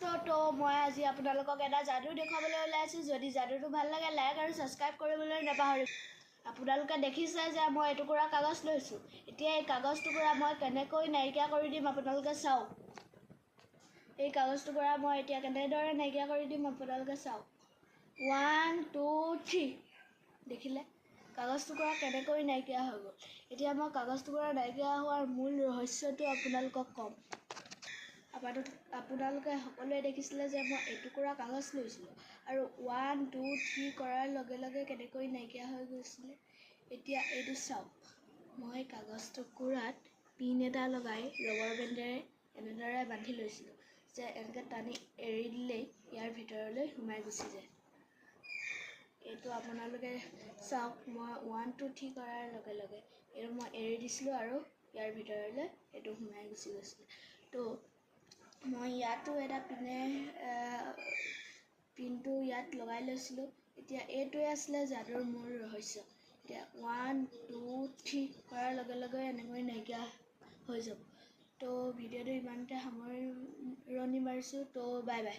তো মই আজি আপোনালোকক এটা যাদু দেখুৱাবলৈ ওলাইছোঁ। যদি যাদুটো ভাল লাগে লাইক আৰু ছাবস্ক্ৰাইব কৰিবলৈ নাপাহৰিব। আপোনালোকে দেখিছে যে মই এটুকুৰা কাগজ লৈছোঁ। এতিয়া এই কাগজ টুকুৰা মই কেনেকৈ নাইকিয়া কৰি দিম আপোনালোকে চাওক। এই কাগজ টুকুৰা মই এতিয়া কেনেদৰে নাইকিয়া কৰি দিম আপোনালোকে চাওক। 1 2 3 দেখিলে কাগজ টুকুৰা কেনেকৈ নাইকিয়া হৈ গ'ল। এতিয়া মই কাগজ টুকুৰা নাইকিয়া হোৱাৰ মূল ৰহস্যটো আপোনালোকক ক'ম। আপোনালোকে সকলোৱে দেখিছিলে যে মই এটুকুৰা কাগজ লৈছিলোঁ আৰু 1 2 3 কৰাৰ লগে লগে কেনেকৈ নাইকিয়া হৈ গৈছিলে। এতিয়া এইটো চাওক, মই কাগজ টুকুৰাত পিন এটা লগাই ৰবৰ বেণ্ডেৰে এনেদৰে বান্ধি লৈছিলোঁ যে এনেকৈ টানি এৰি দিলেই ইয়াৰ ভিতৰলৈ সোমাই গুচি যায়। এইটো আপোনালোকে চাওক, মই 1 2 3 কৰাৰ লগে লগে এইটো মই এৰি দিছিলোঁ আৰু ইয়াৰ ভিতৰলৈ এইটো সোমাই গুচি গৈছিলে। তো মই ইয়াতো এটা পিনটো ইয়াত লগাই লৈছিলোঁ। এতিয়া এইটোৱে আছিলে যাদুৰ মূল ৰহস্য। এতিয়া 1 2 3 কৰাৰ লগে লগে এনেকৈ নাইকিয়া হৈ যাব। তো ভিডিঅ'টো ইমানতে সামৰণি মাৰিছোঁ। তো বাই বাই।